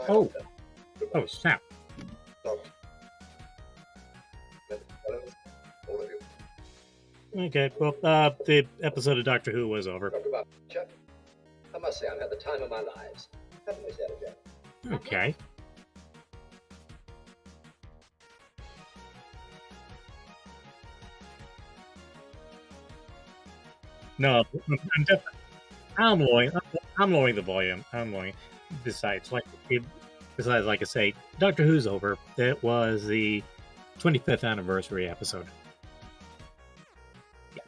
Oh, oh snap. Okay, well, the episode of Doctor Who was over. I must say, I've had the time of my lives. Haven't we said it yet? Okay. No, I'm definitely. I'm lowering the volume. I'm lowering. Besides, like I say, Doctor Who's over. It was the 25th anniversary episode. Yeah.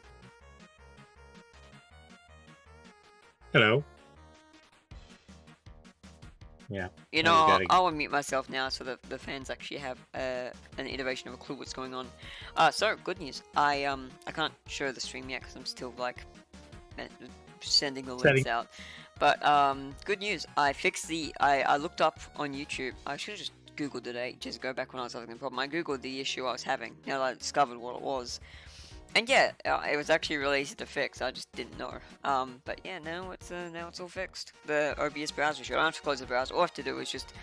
Hello. Yeah. You know, I'll unmute myself now so that the fans actually have an iteration of a clue what's going on. So good news. I can't show the stream yet because I'm still like sending the links out. But good news. I fixed the. I looked up on YouTube. I should have just googled it. Just go back when I was having a problem. I googled the issue I was having. Now that I discovered what it was. And yeah, it was actually really easy to fix. I just didn't know. But yeah, now it's all fixed. The OBS browser issue. I don't have to close the browser. All I have to do is just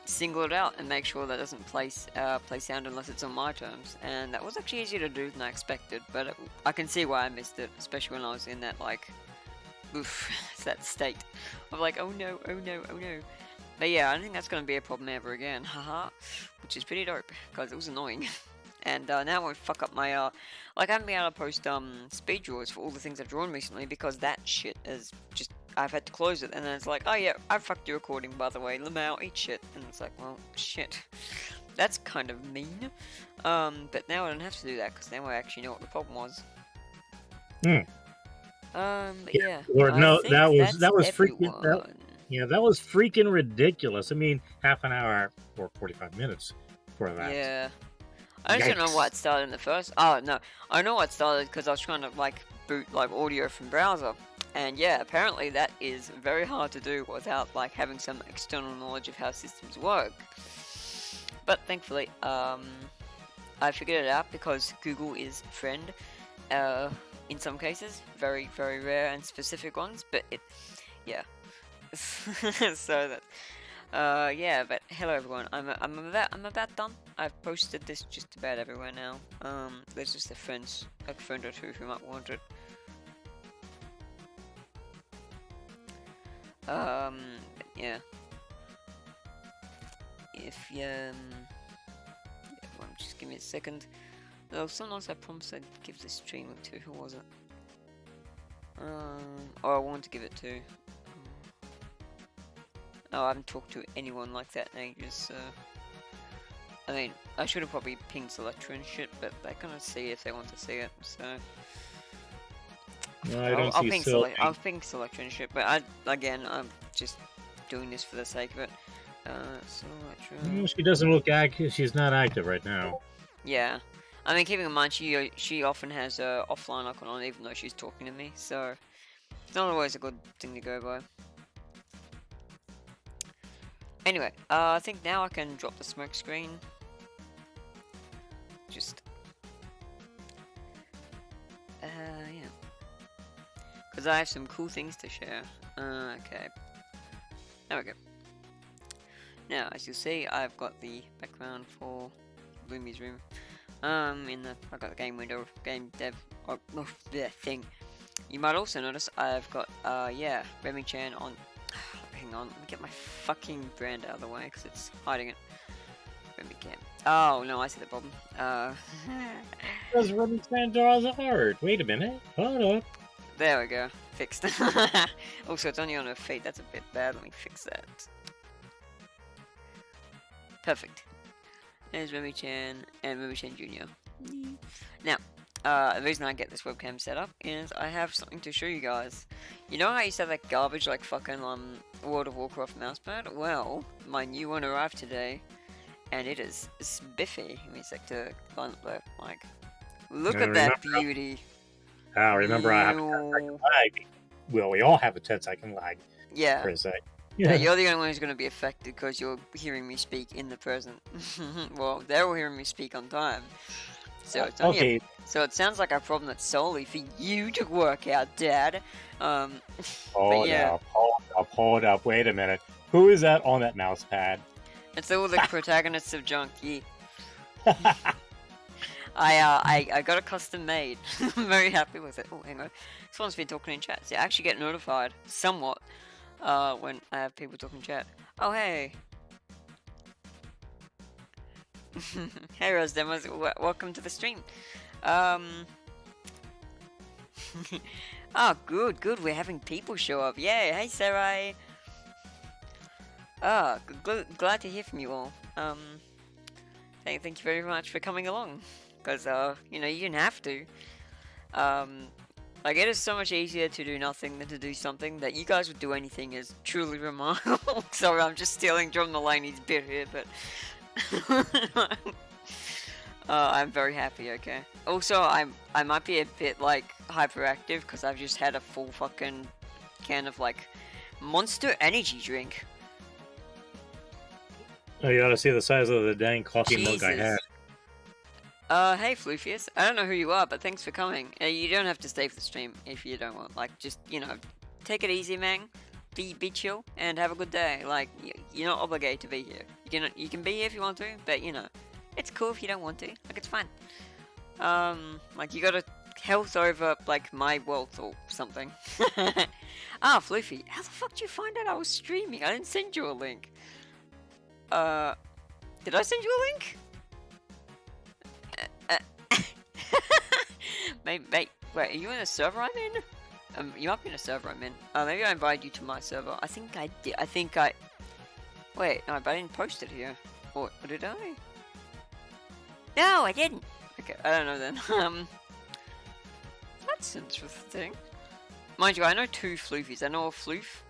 single it out and make sure that it doesn't play sound unless it's on my terms. And that was actually easier to do than I expected. But I can see why I missed it, especially when I was in that like, oof, that state of like, oh no, oh no, oh no. But yeah, I don't think that's gonna be a problem ever again. Haha, which is pretty dope because it was annoying. And now I won't fuck up my, like I haven't been able to post, speed draws for all the things I've drawn recently because that shit is just, I've had to close it, and then it's like, oh yeah, I fucked your recording by the way, Lamau, eat shit, and it's like, well, shit. That's kind of mean. But now I don't have to do that, because now I actually know what the problem was. But yeah. Or no, that was freaking, yeah, that was freaking ridiculous. I mean, half an hour or 45 minutes for that. Yeah. I just don't know what started in the first. Oh no, I know what started because I was trying to like boot like audio from browser, and yeah, apparently that is very hard to do without like having some external knowledge of how systems work. But thankfully, I figured it out because Google is a friend. In some cases, very rare and specific ones, but yeah. So that. Yeah, but hello everyone. I'm about done. I've posted this just about everywhere now. There's just a friend or two who might want it. Yeah. If just give me a second. No, sometimes I promised I'd give this stream up to. Who was it? I wanted to give it to. Oh, I haven't talked to anyone like that in ages, so... I mean, I should have probably pinged Selectra and shit, but they're gonna see if they want to see it, so... No, I'll ping Selectra and shit, but I'm just doing this for the sake of it. Selectra... She doesn't look active, she's not active right now. Yeah. I mean, keeping in mind, she often has a offline icon on, even though she's talking to me, so... It's not always a good thing to go by. Anyway, I think now I can drop the smoke screen. Just... yeah. Because I have some cool things to share. Okay. There we go. Now, as you'll see, I've got the background for Bloomy's room. I've got the game window, game dev, thing. You might also notice I've got, yeah, Remi-chan on... Hang on, let me get my fucking brand out of the way, because it's hiding it. Remi-chan. Oh, no, I see the problem. Those Remi-chan draws art. Wait a minute. Hold up. There we go. Fixed. Also, it's only on her feet. That's a bit bad. Let me fix that. Perfect. There's Remi-chan and Remi-chan Jr. Now, the reason I get this webcam set up is I have something to show you guys. You know how you said that garbage like fucking World of Warcraft mousepad? Well, my new one arrived today, and it is spiffy. Let me sec to line up there, like, look at that beauty. Remember I have a 10-second lag. Well, we all have a 10-second lag. Yeah. For a sec. Yeah, you're the only one who's going to be affected because you're hearing me speak in the present. Well, they're all hearing me speak on time. So it's only so it sounds like a problem that's solely for you to work out, Dad. Hold up. Wait a minute. Who is that on that mouse pad? It's all the protagonists of Junk. Yeah. I got a custom made. I'm very happy with it. Oh, hang on. Someone's been talking in chat. See, I actually get notified somewhat when I have people talking in chat. Oh, hey. Hey, Rose Demos. Welcome to the stream. Oh, good. We're having people show up. Yay. Hey, Sarai. Glad to hear from you all. Thank you very much for coming along. Because, you know, you didn't have to. Like, it is so much easier to do nothing than to do something. That you guys would do anything is truly remarkable. Sorry, I'm just stealing John Mulaney's bit here, but... I'm very happy, okay? Also, I might be a bit, like, hyperactive, because I've just had a full fucking can of, like, Monster Energy drink. Oh, you ought to see the size of the dang coffee mug I have. Hey Floofius. I don't know who you are, but thanks for coming. You don't have to stay for the stream if you don't want. Like, just, you know, take it easy, man. Be chill and have a good day. Like, you're not obligated to be here. You can be here if you want to, but, you know, it's cool if you don't want to. Like, it's fine. Like, you gotta health over, like, my wealth or something. Ah, Floofy. How the fuck did you find out I was streaming? I didn't send you a link. Did I send you a link? Wait, are you in a server I'm in? You might be in a server I'm in. Maybe I invited you to my server. I think I did. Wait, no, but I didn't post it here. Or did I? No, I didn't. Okay, I don't know then. That's interesting. Mind you, I know two Floofies. I know a Floof,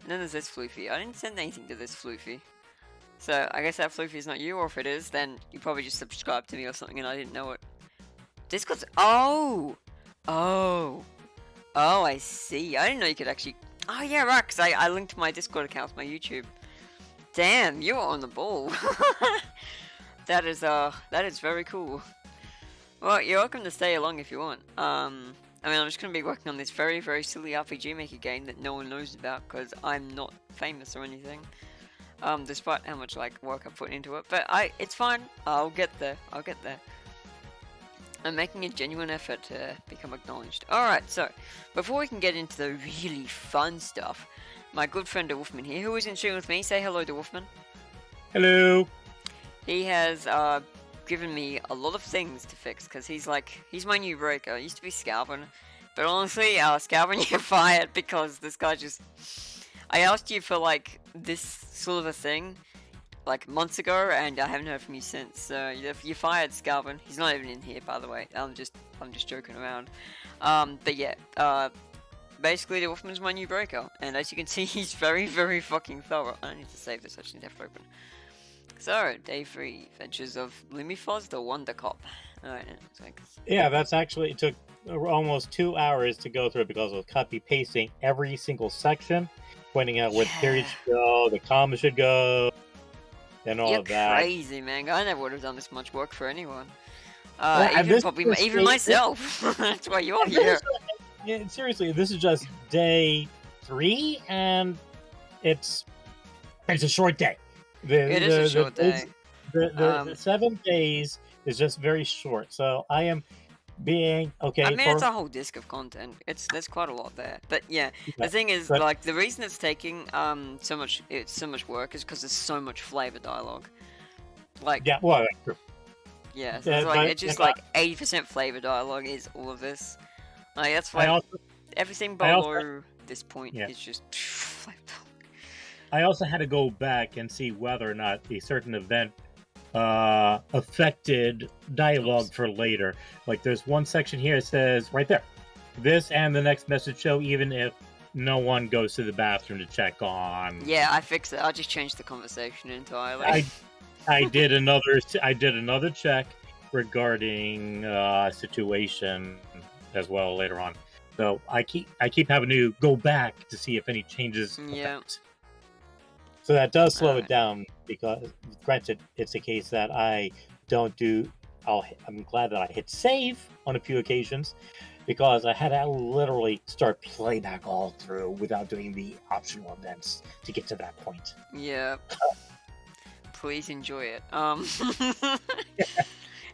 and then there's this Floofy. I didn't send anything to this Floofy. So, I guess that Floofy is not you, or if it is, then you probably just subscribed to me or something and I didn't know it. Discord's... Oh, I see. I didn't know you could actually... Oh, yeah, right, because I linked my Discord account with my YouTube. Damn, you were on the ball. That is very cool. Well, you're welcome to stay along if you want. I mean, I'm just going to be working on this very, very silly RPG Maker game that no one knows about, because I'm not famous or anything. Despite how much, like, work I put into it. But it's fine. I'll get there. I'm making a genuine effort to become acknowledged. Alright, so, before we can get into the really fun stuff, my good friend De Wolfman here, who is in stream with me, say hello to Wolfman. Hello. He has, given me a lot of things to fix, because he's my new breaker. He used to be Scalvin, but honestly, Scalvin, you're fired, because this guy just... I asked you for, like, this sort of a thing, like, months ago, and I haven't heard from you since, so you're fired, Scalvin. He's not even in here, by the way. I'm just joking around. But yeah, basically, the Wolfman's my new breaker, and as you can see, he's very, very fucking thorough. I need to save this, I just need to have it open. So, Day 3, Adventures of Limifos the Wonder Cop. Alright, yeah, that's actually, it took almost 2 hours to go through it because I was copy-pasting every single section, pointing out where the period should go, the comma should go, and all of that. Crazy, man. I never would have done this much work for anyone. Even myself. That's why you're here. Yeah, seriously, this is just day 3, and it's a short day. It is a short day. The 7 days is just very short, so I am being okay. I mean, it's a whole disc of content. There's quite a lot there, but yeah. The thing is, like, the reason it's taking so much work is because there's so much flavor dialogue. Like, yeah, well, that's true. Yeah, so it's just like 80% flavor dialogue is all of this. Like, that's why everything below this point is just flavor dialogue. I also had to go back and see whether or not a certain event affected dialogue for later. Like, there's one section here that says right there, this and the next message show even if no one goes to the bathroom to check on. Yeah, I fixed it. I just changed the conversation entirely. I did another check regarding situation as well later on. So I keep having to go back to see if any changes affect. So that does slow it down, because granted, it's a case that I don't do. I'm glad that I hit save on a few occasions, because I had to literally start playback all through without doing the optional events to get to that point. Yeah. Please enjoy it.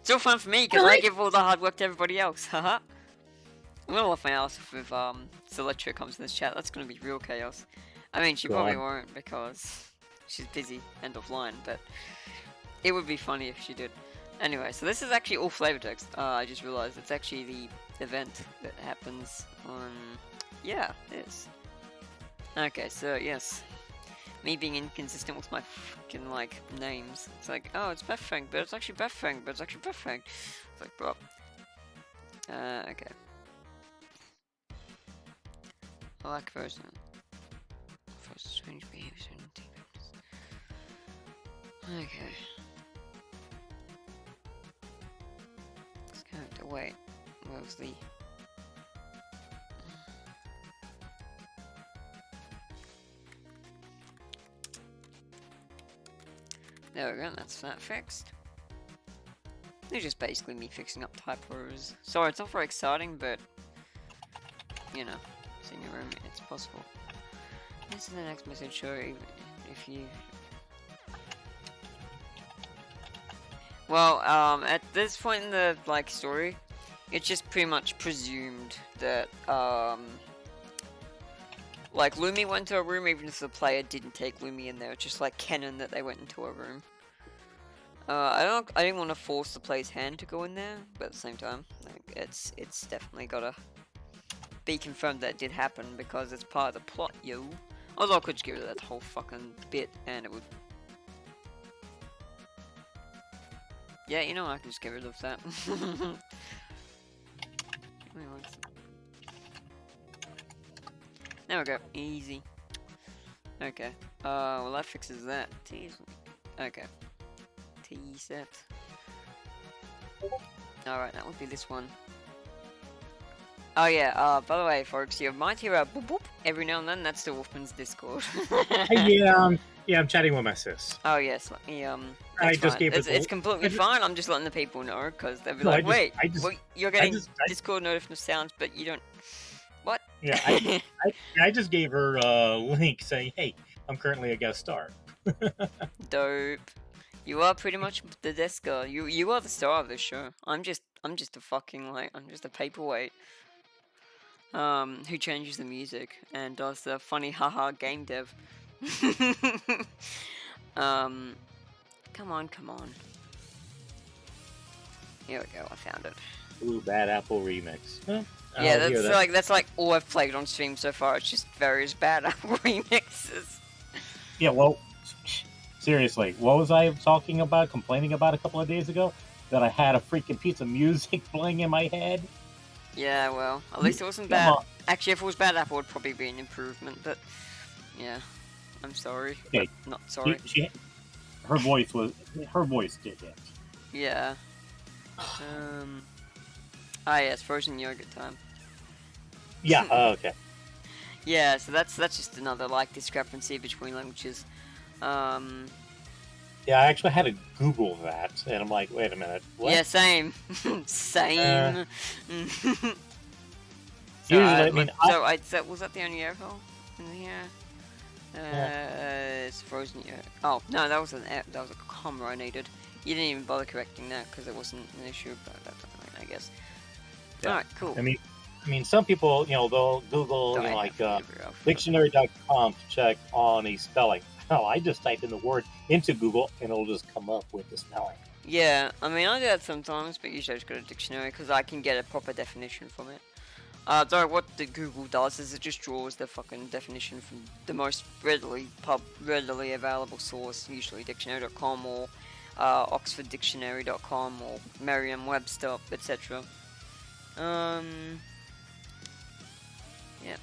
It's all fun for me because I give all the hard work to everybody else. Haha. I'm gonna laugh my ass off if Selectra comes in this chat. That's gonna be real chaos. I mean, she probably won't because she's busy and offline, but it would be funny if she did. Anyway, so this is actually all flavor text. I just realized it's actually the event that happens on... Yeah, it is. Okay, so yes. Me being inconsistent with my fucking, like, names. It's like, oh, it's Bethfang, but it's actually Bethfang, but it's actually Bethfang. It's like, bro. Okay. I like version. First strange behavior. Okay. Let's go to wait. Where was the... There we go, that's that fixed. It's just basically me fixing up typos. Sorry, it's not very exciting, but... You know, it's in your room, it's possible. This is the next message, sure, even if you... Well, at this point in the, like, story, it's just pretty much presumed that, like, Lumi went to a room even if the player didn't take Lumi in there. It's just, like, canon that they went into a room. I didn't want to force the player's hand to go in there, but at the same time, like, it's definitely gotta be confirmed that it did happen because it's part of the plot, yo. Although I could just get rid of that whole fucking bit and it would... Yeah, you know, I can just get rid of that. There we go, easy. Okay, well that fixes that. Okay. T-set. Alright, that would be this one. Oh yeah, by the way folks, you might hear a boop boop every now and then, that's the Wolfman's Discord. Yeah, I'm chatting with my sis. Oh yes, let me, I just fine. gave her It's completely fine, I'm just letting the people know, because they'll be like, wait, you're getting Discord notification sounds, but you don't... What? Yeah, I just gave her a link saying, hey, I'm currently a guest star. Dope. You are pretty much the Desker. You are the star of this show. I'm just a fucking, like, I'm just a paperweight. Who changes the music and does the funny haha game dev. Come on. Here we go, I found it. Ooh, Bad Apple remix. Huh? Yeah, that's like all I've played on stream so far. It's just various Bad Apple remixes. Yeah, well, seriously, what was I complaining about a couple of days ago? That I had a freaking piece of music playing in my head? Yeah, well, at least it wasn't bad. Actually, if it was Bad Apple, it would probably be an improvement, but yeah, I'm sorry. Okay. Not sorry. Her voice did it. Yeah. Ah yes, frozen yogurt time. Yeah, okay. Yeah, so that's just another, like, discrepancy between languages. Yeah, I actually had to Google that, and I'm like, wait a minute, what? Yeah, same. Same. Usually, I mean, was that the only error in here? It's frozen yogurt. Oh, no, that was a comma I needed. You didn't even bother correcting that because it wasn't an issue, but that's fine, I guess. Yeah. Alright, cool. I mean, some people, they'll Google, dictionary.com to check on a spelling. Hell, I just type in the word into Google, and it'll just come up with the spelling. Yeah, I mean, I do that sometimes, but usually I just go to dictionary because I can get a proper definition from it. Though what the Google does is it just draws the fucking definition from the most readily available source, usually dictionary.com or oxforddictionary.com or Merriam-Webster, etc. Yeah,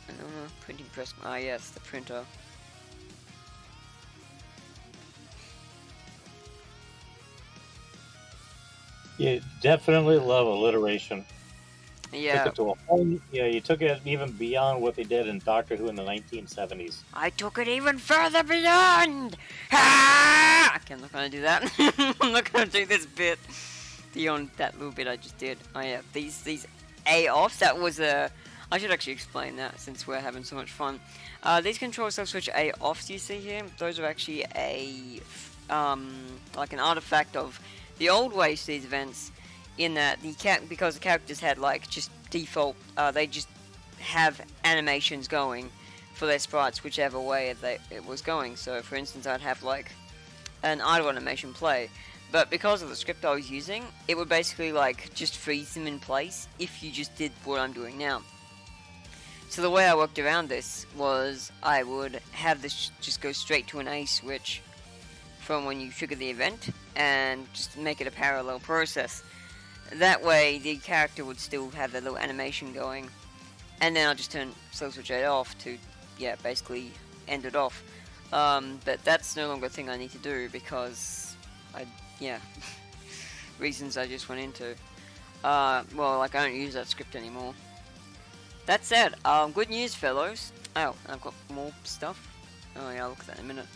and then printing press. Ah, yes, the printer. You definitely love alliteration. Yeah. You took it even beyond what they did in Doctor Who in the 1970s. I took it even further beyond! Ah! Okay, I'm not gonna do that. I'm not gonna do this bit beyond that little bit I just did. Oh yeah, these A-offs, that was a... I should actually explain that since we're having so much fun. These control self-switch A-offs you see here, those are actually a... like an artifact of the old way to these events, in that because the characters had like just default, they just have animations going for their sprites whichever way it was going. So for instance, I'd have like an idle animation play, but because of the script I was using, it would basically like just freeze them in place if you just did what I'm doing now. So the way I worked around this was I would have this just go straight to an A switch from when you trigger the event and just make it a parallel process. That way the character would still have their little animation going, and then I'll just turn slow switch A off to, yeah, basically end it off. But that's no longer a thing I need to do because reasons I just went into. Well, like I don't use that script anymore. That said, good news, fellows. Oh, I've got more stuff. Oh yeah, I'll look at that in a minute.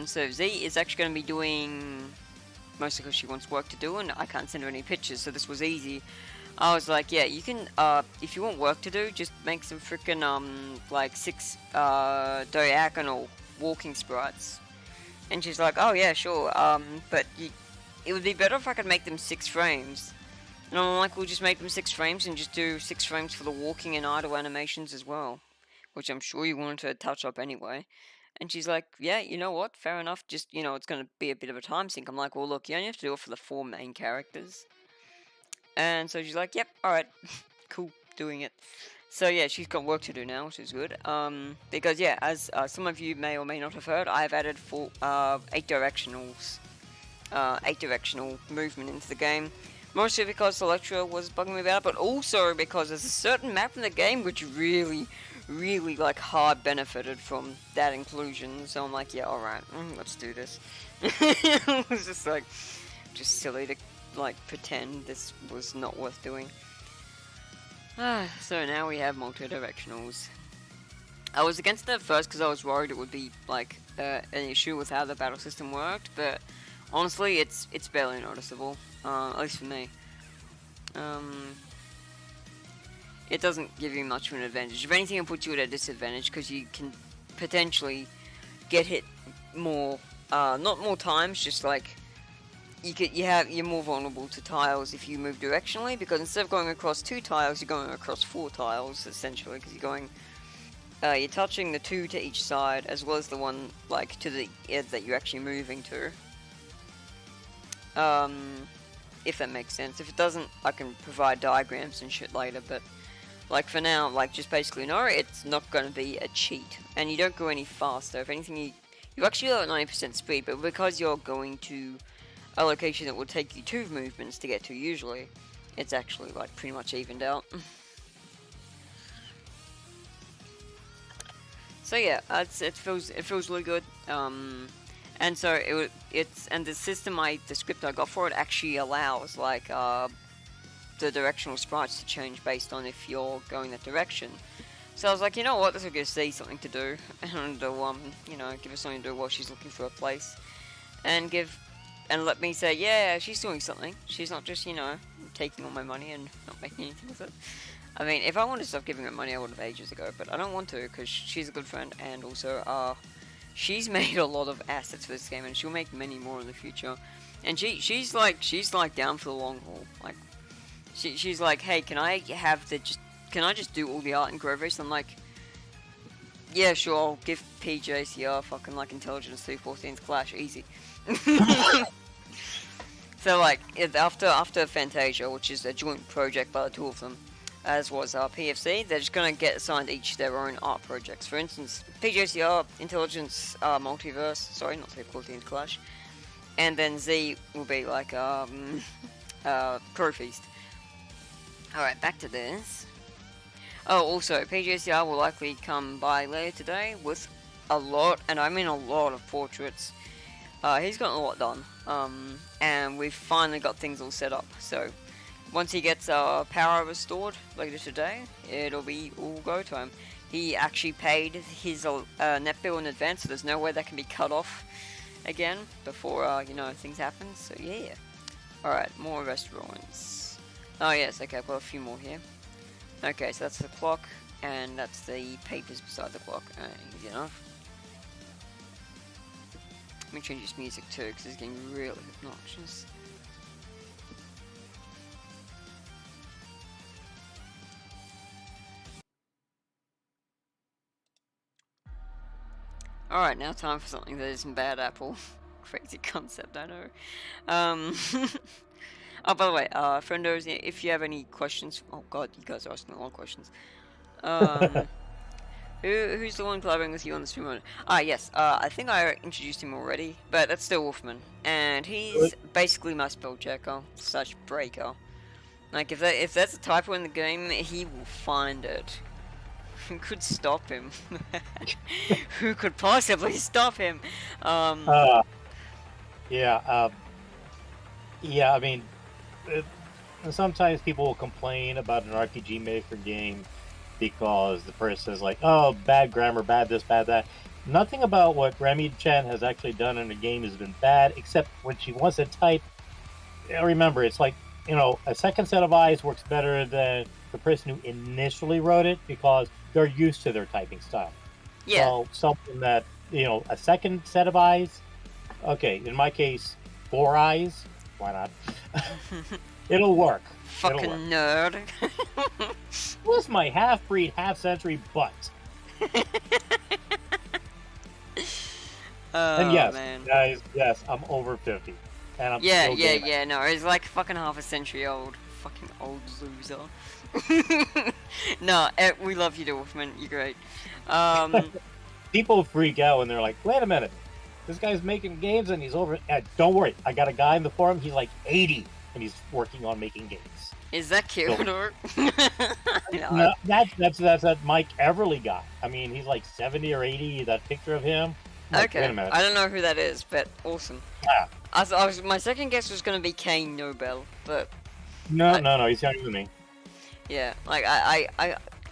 So Z is actually going to be doing, mostly because she wants work to do, and I can't send her any pictures, so this was easy. I was like, yeah, you can, if you want work to do, just make some freaking, like 6, diagonal walking sprites. And she's like, oh yeah, sure, but it would be better if I could make them 6 frames. And I'm like, we'll just make them 6 frames and just do 6 frames for the walking and idle animations as well. Which I'm sure you wanted to touch up anyway. And she's like, yeah, you know what, fair enough, just, you know, it's going to be a bit of a time sink. I'm like, well, look, you only have to do it for the 4 main characters. And so she's like, yep, alright, cool, doing it. So yeah, she's got work to do now, which is good. Because yeah, as some of you may or may not have heard, I've added 8 directional movement into the game. Mostly because Electra was bugging me about it, but also because there's a certain map in the game which really like hard benefited from that inclusion. So I'm like, yeah, alright, let's do this. It was just like, just silly to like pretend this was not worth doing. So now we have multi-directionals. I was against it at first because I was worried it would be like an issue with how the battle system worked, but honestly, it's barely noticeable, at least for me. It doesn't give you much of an advantage. If anything, it puts you at a disadvantage because you can potentially get hit more, not more times, just like you're more vulnerable to tiles if you move directionally, because instead of going across 2 tiles, you're going across 4 tiles essentially, because you're touching the 2 to each side as well as the one like to the edge that you're actually moving to. If that makes sense. If it doesn't, I can provide diagrams and shit later, but like for now, like just basically know it's not going to be a cheat, and you don't go any faster. If anything, you actually go at 90% speed, but because you're going to a location that will take you 2 movements to get to usually, it's actually like pretty much evened out. So yeah, it feels really good. And so the script I got for it actually allows like the directional sprites to change based on if you're going that direction. So I was like, you know what, this will give C something to do, and you know, give her something to do while she's looking for a place, and let me say, yeah, she's doing something. She's not just, you know, taking all my money and not making anything with it. I mean, if I wanted to stop giving her money, I would have ages ago, but I don't want to because she's a good friend, and also she's made a lot of assets for this game, and she'll make many more in the future. And she's like down for the long haul. Like she's like, hey, can I just do all the art in Grover's? I'm like, yeah, sure, I'll give PJCR fucking like intelligence 3 14th clash, easy. So like after Fantasia, which is a joint project by the 2 of them, as was PFC, they're just gonna get assigned each their own art projects. For instance, PJCR, Intelligence, Multiverse, sorry, not 3 14th clash, and then Z will be like Crow Feast. Alright, back to this. Oh, also, PJCR will likely come by later today with a lot, and I mean a lot of portraits. He's gotten a lot done, and we've finally got things all set up, so once he gets power restored later today, it'll be all go time. He actually paid his net bill in advance, so there's no way that can be cut off again before, you know, things happen, so yeah. Alright, more restaurants. Oh yes, okay, I've got a few more here. Okay, so that's the clock, and that's the papers beside the clock. Easy enough. Let me change this music too, because it's getting really obnoxious. Alright, now time for something that isn't bad apple. Crazy concept, I know. Oh, by the way, friendos, if you have any questions... Oh god, you guys are asking a lot of questions. Who's the one collaborating with you on the stream? Yes, I think I introduced him already, but that's still Wolfman. And he's basically my spell checker / breaker. Like, if there's a typo in the game, he will find it. Who could stop him? Who could possibly stop him? Yeah, I mean, sometimes people will complain about an RPG Maker game because the person is like, oh, bad grammar, bad this, bad that. Nothing about what Remi-chan has actually done in the game has been bad, except when she wants to type. Remember, it's like, a second set of eyes works better than the person who initially wrote it because they're used to their typing style. Yeah. So something that, a second set of eyes, okay, in my case, 4 eyes, why not? It'll work. Fucking nerd. What's my half-breed, half-century butt? And yes, man. guys, yes, I'm over 50. And I'm yeah, still gaming. yeah, no, he's like fucking half a century old. Fucking old loser. No, we love you, Wolfman. You're great. People freak out when they're like, wait a minute, this guy's making games and he's over. Don't worry, I got a guy in the forum, he's like 80 and he's working on making games. Is that cute? So, no, that's that Mike Everly guy. I mean, he's like 70 or 80, that picture of him. Like, okay, I don't know who that is, but awesome. Yeah. My second guess was going to be Kane Nobel, but... No, he's younger than me. Yeah, like,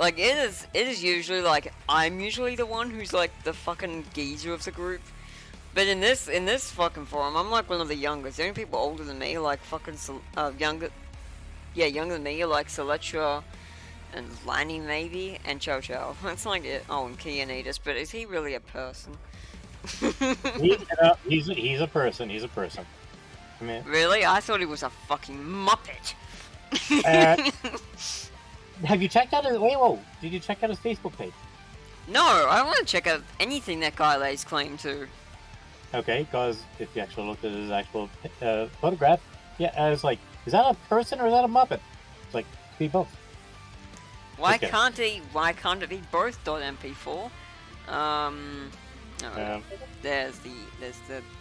like, it is usually, like, I'm usually the one who's, like, the fucking geezer of the group. But in this fucking forum, I'm, like, one of the youngest. The only people older than me, like, fucking, younger than me, are, like, Celetra and Lanny, maybe, and Chow Chow. That's, like, it. Oh, and Kianitas, but is he really a person? He's a person. He's a person. I mean, really? I thought he was a fucking muppet. Have you checked out his? Whoa! Did you check out his Facebook page? No, I don't want to check out anything that guy lays claim to. Okay, because if you actually looked at his actual photograph, yeah, I was like, is that a person or is that a muppet? It's like, be both. Why can't it be both .mp4? No, there's the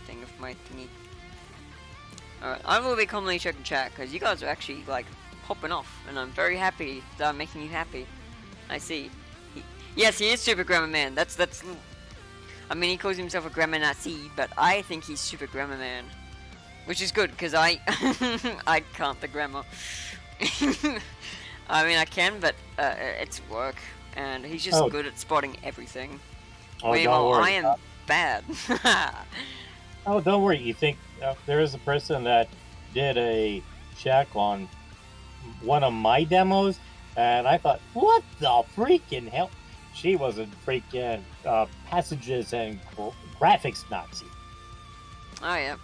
thing of my thingy. Alright, I will be commonly checking chat because you guys are actually like popping off, and I'm very happy that I'm making you happy. I see. Yes, he is Super Grammar Man. That's. I mean, he calls himself a grammar Nazi, but I think he's Super Grammar Man, which is good because I I can't the grammar. I mean, I can, but it's work, and he's just good at spotting everything. Oh, don't worry. I am bad. Oh, don't worry. You think there is a person that did a check on one of my demos, and I thought, what the freaking hell? She was a freaking passages and graphics Nazi. Oh, yeah.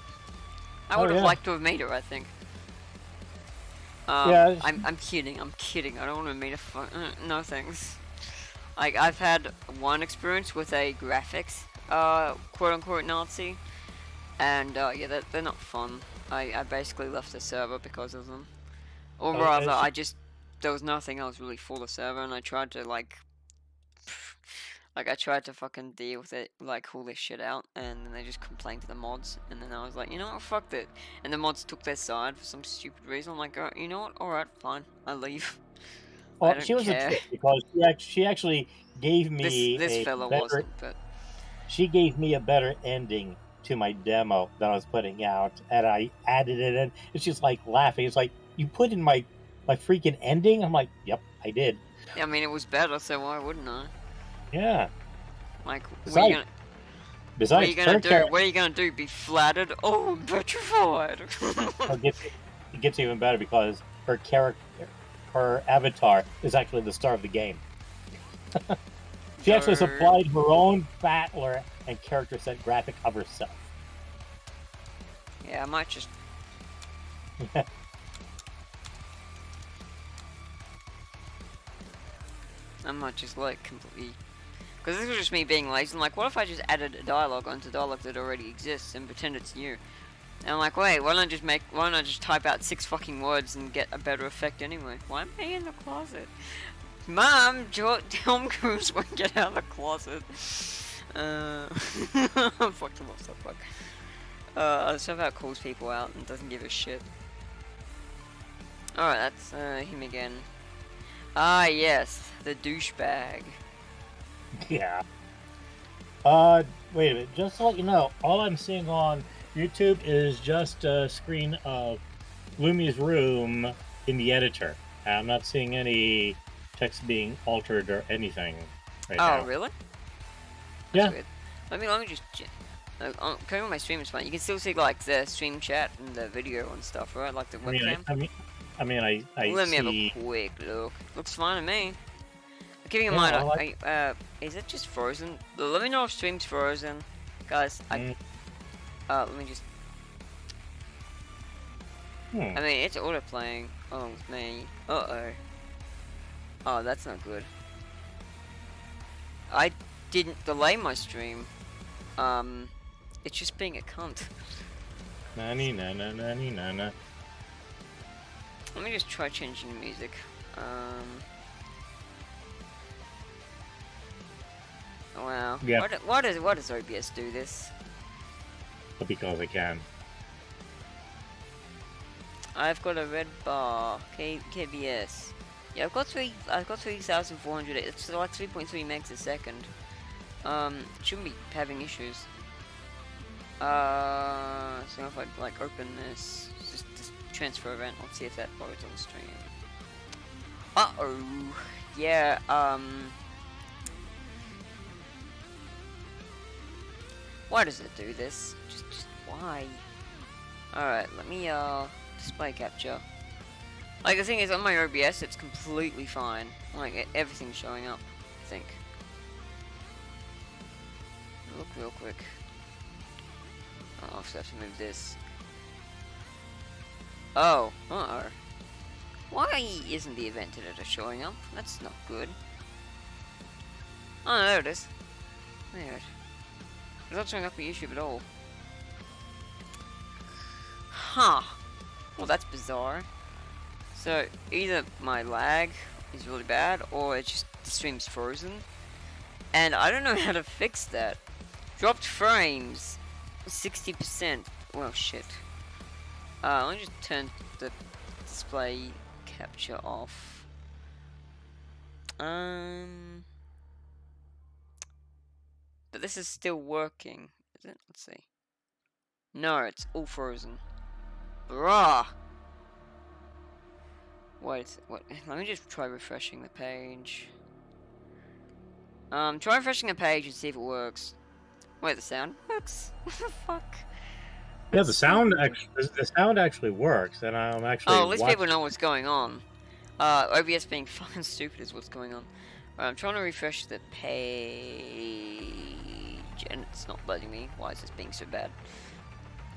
I would have liked to have made her, I think. Yeah. I'm kidding. I don't want to meet a no thanks. Like, I've had one experience with a graphics, quote-unquote Nazi, and, yeah, they're not fun. I basically left the server because of them. Or rather, there was nothing else really for the server, and I tried to, I tried to fucking deal with it, call this shit out, and then they just complained to the mods, and then I was like, you know what, fuck it. And the mods took their side for some stupid reason. I'm like, you know what, alright, fine, I leave. Well, she was a trick because she actually gave me this fella wasn't, but she gave me a better ending to my demo that I was putting out, and I added it in, and she's like laughing. It's like, you put in my freaking ending? I'm like, yep, I did. I mean, it was better, so why wouldn't I? Yeah. Like, what are you gonna do? What are you gonna do? Be flattered? Oh, I'm petrified. It gets even better because her her avatar is actually the star of the game. She actually supplied her own battler and character set graphic of herself. Yeah, I might just... I might just like completely... Because this was just me being lazy. I'm like, what if I just added a dialogue onto dialogue that already exists and pretend it's new? And I'm like, wait, why don't I just type out 6 fucking words and get a better effect anyway? Why am I in the closet? Mom, Tom Cruise won't get out of the closet. Fuck the monster, fuck. Stuff out calls people out and doesn't give a shit. Alright, that's him again. Ah, yes, the douchebag. Yeah. Wait a minute. Just to let you know, all I'm seeing on YouTube is just a screen of Lumi's room in the editor. I'm not seeing any text being altered or anything right now. Oh, really? Yeah. Weird. Let me just... Coming on my stream is fine. You can still see, like, the stream chat and the video and stuff, right? Like the webcam. I Let me see... have a quick look. Looks fine to me. Keeping in mind, is it just frozen? Let me know if stream's frozen. Guys, let me just... I mean, it's auto-playing. Oh, man. Uh-oh. Oh, that's not good. I didn't delay my stream. It's just being a cunt. Nanny, nana, nanny, nana. Let me just try changing the music. Wow. Yeah. Why does OBS do this? Because I can. I've got a red bar. KBS. Yeah, I've got 3,400. It's like 3.3 megs a second. Shouldn't be having issues. So if I like open this, just transfer event, let's see if that loads on the stream. Yeah. Why does it do this? Just why? Alright, let me display capture. Like, the thing is, on my OBS, it's completely fine. Like, everything's showing up, I think. Look real quick. Oh, I'll have to move this. Oh, why isn't the event editor showing up? That's not good. Oh, there it is. There. It's not showing up on YouTube at all. Huh. Well, that's bizarre. So, either my lag is really bad, or it's just the stream's frozen. And I don't know how to fix that. Dropped frames. 60%. Well, shit. Let me just turn the display capture off. But this is still working, is it? Let's see. No, it's all frozen. Bruh! Wait, what? Let me just try refreshing the page. Try refreshing the page and see if it works. Wait, the sound works? What the fuck? Yeah, the sound actually works, and I'm actually. Oh, at least people know what's going on. OBS being fucking stupid is what's going on. I'm trying to refresh the page, and it's not letting me. Why is this being so bad?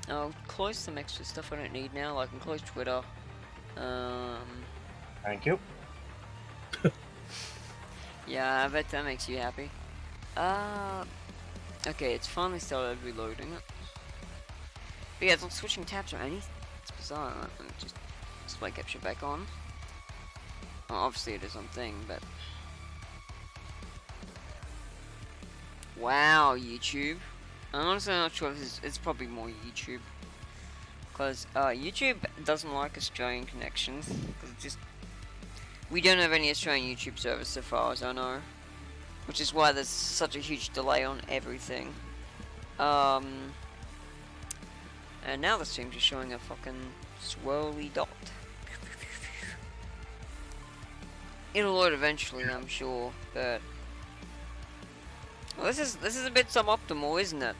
I'll close some extra stuff I don't need now. Like, I can close Twitter. Thank you. Yeah, I bet that makes you happy. Okay, it's finally started reloading it. But yeah, it's not switching tabs or anything. It's bizarre. Let me just display capture back on. Well, obviously it is on thing, but... Wow, YouTube. I'm honestly not sure if it's probably more YouTube. Because YouTube doesn't like Australian connections. Because it just... We don't have any Australian YouTube service so far as I know. Which is why there's such a huge delay on everything. And now the stream's just showing a fucking swirly dot. It'll load eventually, I'm sure, but... Well, this is a bit suboptimal, isn't it?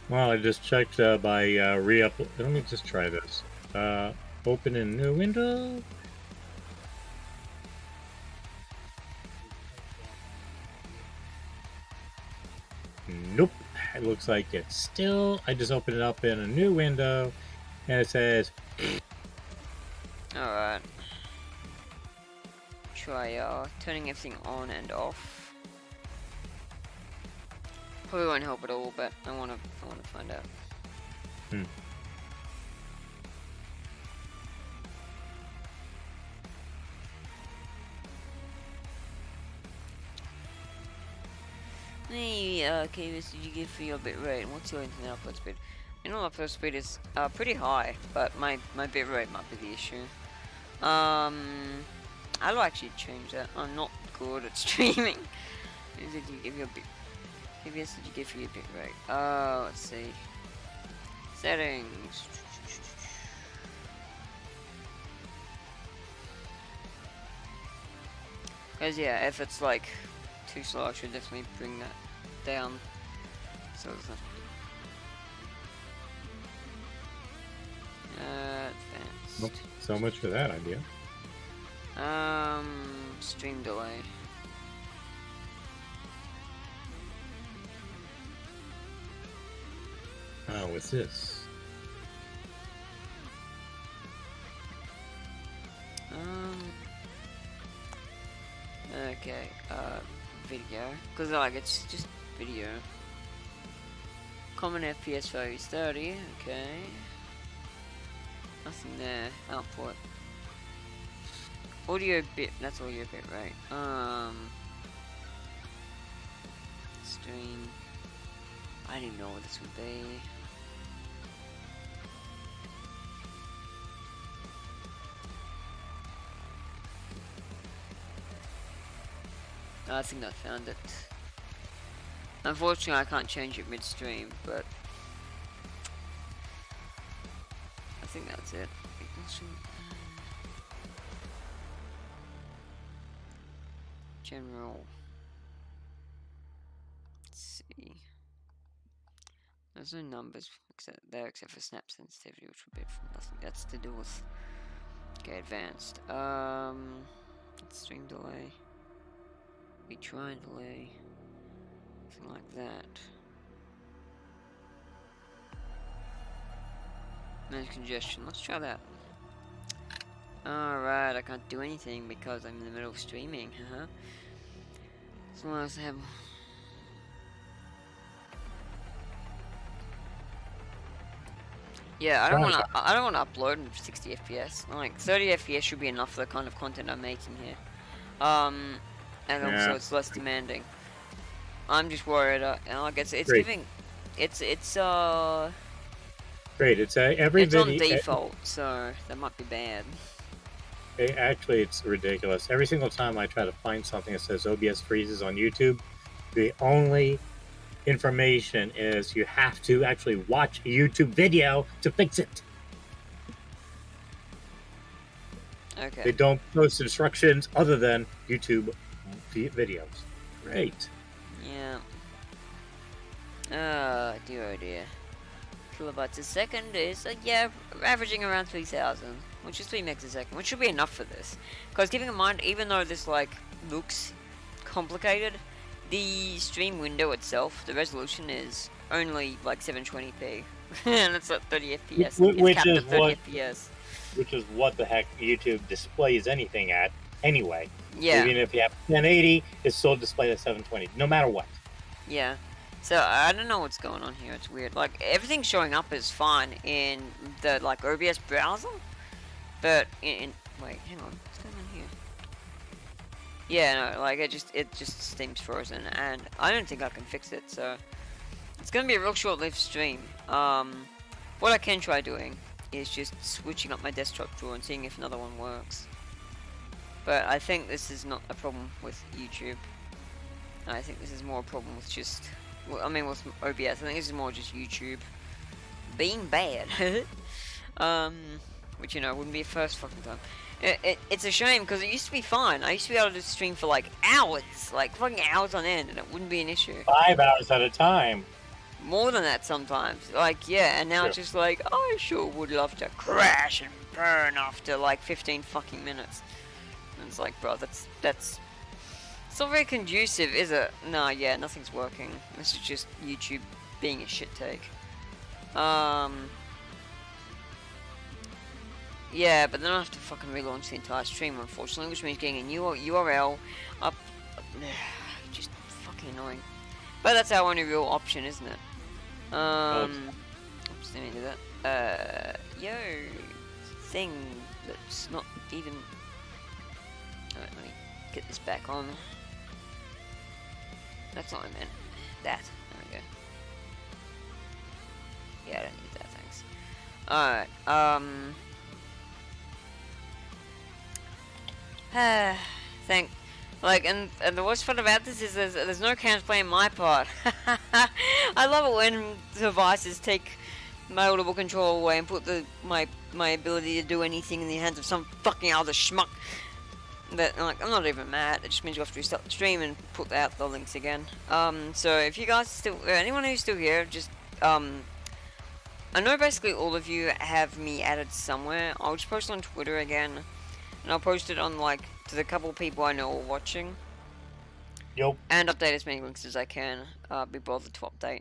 Well, I just checked by re-upload. Let me just try this. Open in new window. Nope. It looks like it's still. I just opened it up in a new window, and it says. Alright. Try turning everything on and off. Probably won't help at all, but I wanna find out. Hey, Kavis, did you get for your bitrate? And what's your internet upload speed? Internet upload speed is pretty high, but my bitrate might be the issue. How do I actually change that? I'm not good at streaming. Did you give your bit? Kavis, did you give for your bitrate? Let's see. Settings. Cause yeah, if it's like too slow, I should definitely bring that down. So it's advanced. Nope. So much for that idea. Stream delay. Oh, what's this? Okay, video. Cause like, it's just video. Common FPS value is 30, okay. Nothing there. Output. Audio bit, that's audio bit, right? Stream. I didn't even know what this would be. I think I found it. Unfortunately, I can't change it midstream, but I think that's it. General. Let's see. There's no numbers except for snap sensitivity, which would be from nothing. That's to do with. Okay, advanced. Stream delay. Retry delay. Something like that. Manage congestion. Let's try that. Alright, I can't do anything because I'm in the middle of streaming, As long as I have. Yeah, I don't want to upload in 60 FPS. Like 30 FPS should be enough for the kind of content I'm making here. And also it's less demanding. I'm just worried. Like it's giving, it's Great. It's every it's video. on default, so that might be bad. Actually, it's ridiculous. Every single time I try to find something that says OBS freezes on YouTube, the only information is you have to actually watch a YouTube video to fix it. Okay. They don't post instructions other than YouTube videos. Great. Yeah. Dear oh dear. Kilobytes a second is, yeah, averaging around 3,000, which is 3 megs a second, which should be enough for this. Because keeping in mind, even though this, like, looks complicated, the stream window itself, the resolution is only, like, 720p. And it's at 30 FPS. Which is what the heck YouTube displays anything at anyway. Yeah. Even if you have 1080, it's still displayed at 720, no matter what. Yeah. So I don't know what's going on here. It's weird. Like everything showing up is fine in the like OBS browser, but in wait, hang on, what's going on here? Yeah, no, like it just Steam's frozen, and I don't think I can fix it. So it's gonna be a real short-lived stream. What I can try doing is just switching up my desktop drawer and seeing if another one works. But I think this is not a problem with YouTube. I think this is more a problem with just. Well, I mean, with OBS, I think this is more just YouTube being bad. Which, you know, wouldn't be a first fucking time. It's a shame, because it used to be fine. I used to be able to stream for, like, hours. Like, fucking hours on end, and it wouldn't be an issue. 5 hours at a time. More than that sometimes. Like, yeah, and now it's just like, I sure would love to crash and burn after, like, 15 fucking minutes. And it's like, bro, that's It's not very conducive, is it? Nah, yeah, nothing's working. This is just YouTube being a shit take. Yeah, but then I have to fucking relaunch the entire stream, unfortunately, which means getting a new URL up. Just fucking annoying. But that's our only real option, isn't it? Oops, didn't mean to do that. Yo, thing that's not even. Alright, let me get this back on. That's not what I meant. That. There we go. Yeah, I don't need that, thanks. Alright, and the worst part about this is there's no counterplay on my part. I love it when devices take my audible control away and put my ability to do anything in the hands of some fucking other schmuck. That, like, I'm not even mad. It just means you have to restart the stream and put out the links again. So if you guys anyone who's still here, just I know basically all of you have me added somewhere. I'll just post on Twitter again, and I'll post it on, like, to the couple people I know are watching. Yep. And update as many links as I can. Be bothered to update.